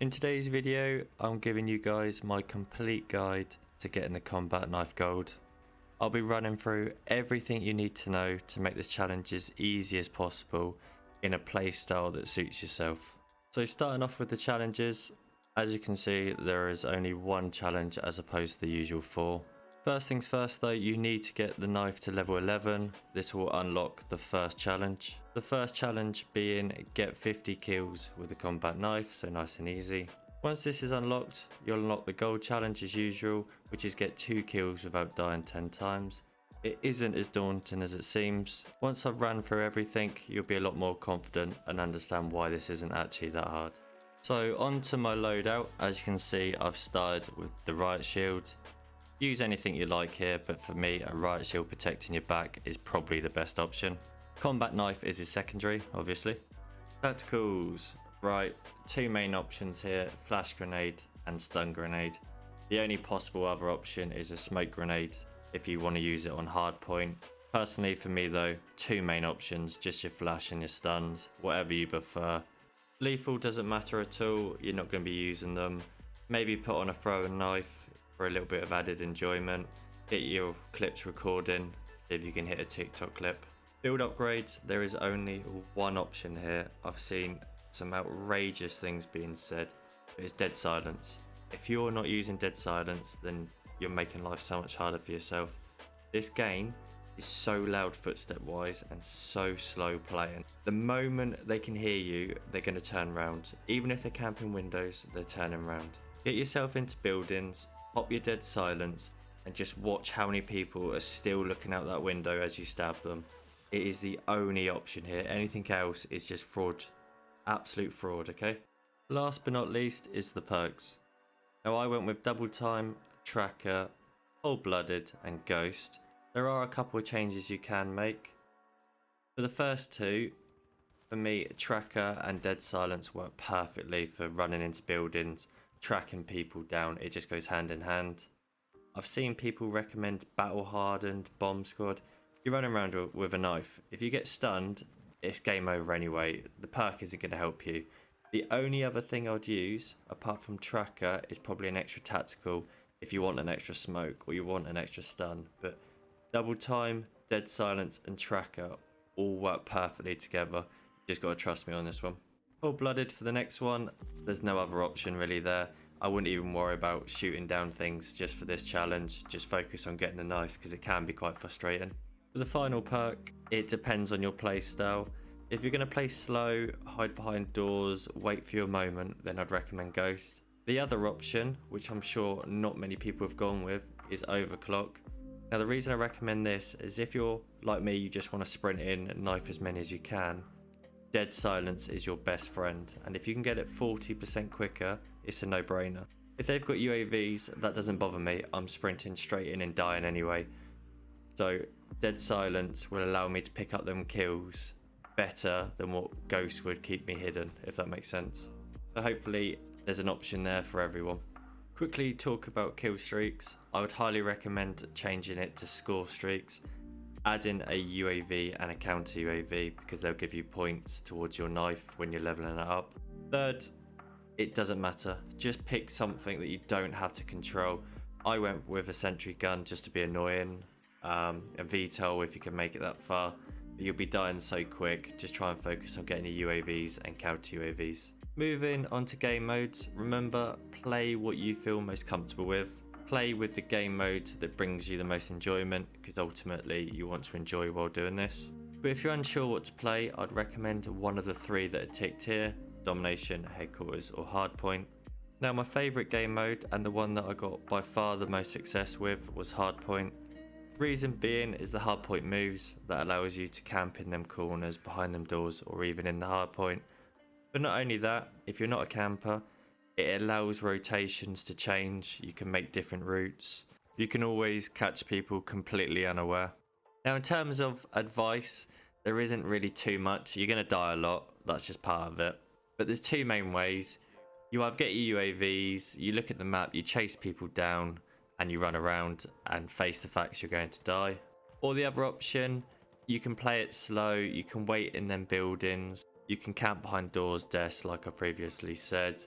In today's video, I'm giving you guys my complete guide to getting the combat knife gold. I'll be running through everything you need to know to make this challenge as easy as possible in a playstyle that suits yourself. So starting off with the challenges, as you can see there is only one challenge as opposed to the usual 4. First things first though, you need to get the knife to level 11. This will unlock the first challenge. The first challenge being get 50 kills with the combat knife, so nice and easy. Once this is unlocked, you'll unlock the gold challenge as usual, which is get 2 kills without dying 10 times. It isn't as daunting as it seems. Once I've ran through everything, you'll be a lot more confident and understand why this isn't actually that hard. So on to my loadout. As you can see, I've started with the riot shield. Use anything you like here, but for me a riot shield protecting your back is probably the best option. Combat knife is his secondary, obviously. Tacticals. Right, 2 main options here, flash grenade and stun grenade. The only possible other option is a smoke grenade if you want to use it on hard point. Personally for me though, 2 main options, just your flash and your stuns, whatever you prefer. Lethal doesn't matter at all, you're not going to be using them. Maybe put on a throwing knife for a little bit of added enjoyment. Get your clips recording, see if you can hit a TikTok clip. Build upgrades, there is only one option here. I've seen some outrageous things being said, but it's dead silence. If you're not using dead silence, then you're making life so much harder for yourself. This game is so loud footstep wise and so slow playing. The moment they can hear you, they're going to turn around. Even if they're camping windows, they're turning around. Get yourself into buildings, pop your dead silence, and just watch how many people are still looking out that window as you stab them. It is the only option here. Anything else is just fraud. Absolute fraud, okay? Last but not least is the perks. Now I went with double time, tracker, cold-blooded and ghost. There are a couple of changes you can make. For the first 2, for me tracker and dead silence work perfectly for running into buildings, tracking people down. It just goes hand in hand. I've seen people recommend battle hardened, bomb squad. You're running around with a knife. If you get stunned, it's game over anyway. The perk isn't going to help you. The only other thing I'd use apart from tracker is probably an extra tactical if you want an extra smoke or you want an extra stun. But double time, dead silence and tracker all work perfectly together. You just got to trust me on this one. Cold-blooded for the next one. There's no other option really there. I wouldn't even worry about shooting down things just for this challenge. Just focus on getting the knife because it can be quite frustrating. For the final perk, it depends on your play style. If you're going to play slow, hide behind doors, wait for your moment, then I'd recommend Ghost. The other option, which I'm sure not many people have gone with, is Overclock. Now the reason I recommend this is if you're like me, you just want to sprint in and knife as many as you can, dead silence is your best friend, and if you can get it 40% quicker, it's a no-brainer. If they've got UAVs, that doesn't bother me. I'm sprinting straight in and dying anyway. So dead silence will allow me to pick up them kills better than what Ghost would keep me hidden, if that makes sense. So hopefully there's an option there for everyone. Quickly talk about kill streaks. I would highly recommend changing it to score streaks. Add in a UAV and a counter UAV because they'll give you points towards your knife when you're leveling it up. Third, it doesn't matter. Just pick something that you don't have to control. I went with a sentry gun just to be annoying. A VTOL if you can make it that far. But you'll be dying so quick. Just try and focus on getting your UAVs and counter UAVs. Moving on to game modes. Remember, play what you feel most comfortable with. Play with the game mode that brings you the most enjoyment because ultimately you want to enjoy while doing this. But if you're unsure what to play, I'd recommend one of the 3 that are ticked here: Domination, Headquarters or Hardpoint. Now my favourite game mode and the one that I got by far the most success with was Hardpoint. Reason being is the hardpoint moves that allows you to camp in them corners, behind them doors or even in the hardpoint. But not only that, if you're not a camper, it allows rotations to change. You can make different routes. You can always catch people completely unaware. Now in terms of advice, there isn't really too much. You're going to die a lot, that's just part of it. But there's 2 main ways. You either get your UAVs, you look at the map, you chase people down and you run around and face the facts you're going to die. Or the other option, you can play it slow, you can wait in them buildings, you can camp behind doors, desks like I previously said.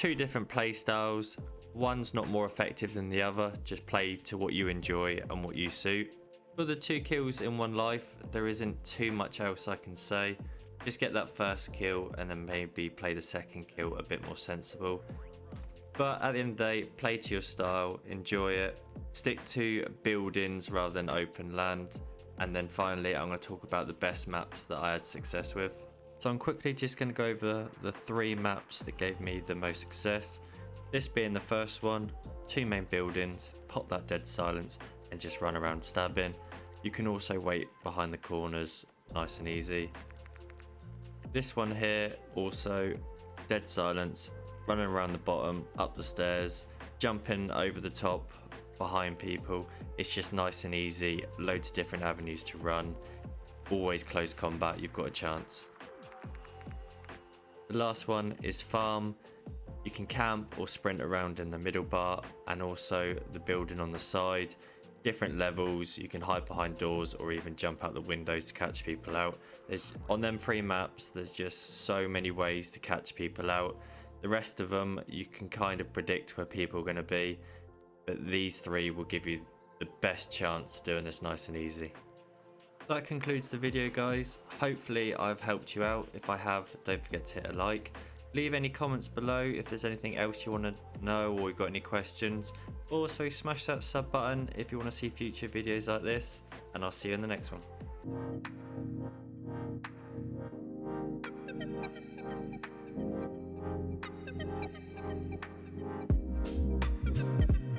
Two different play styles. One's not more effective than the other, just play to what you enjoy and what you suit. For the 2 kills in 1 life, there isn't too much else I can say. Just get that first kill and then maybe play the second kill a bit more sensible. But at the end of the day, play to your style, enjoy it, stick to buildings rather than open land. And then finally, I'm going to talk about the best maps that I had success with. So I'm quickly just going to go over the 3 maps that gave me the most success. This being the first one, 2 main buildings, pop that dead silence and just run around stabbing. You can also wait behind the corners, nice and easy. This one here, also dead silence, running around the bottom, up the stairs, jumping over the top, behind people. It's just nice and easy, loads of different avenues to run. Always close combat, you've got a chance. The last one is farm. You can camp or sprint around in the middle bar and also the building on the side. Different levels, you can hide behind doors or even jump out the windows to catch people out. On them 3 maps, there's just so many ways to catch people out. The rest of them, you can kind of predict where people are going to be, but these 3 will give you the best chance of doing this nice and easy. That concludes the video, guys. Hopefully I've helped you out. If I have, don't forget to hit a like. Leave any comments below if there's anything else you want to know or you've got any questions. Also smash that sub button if you want to see future videos like this, and I'll see you in the next one.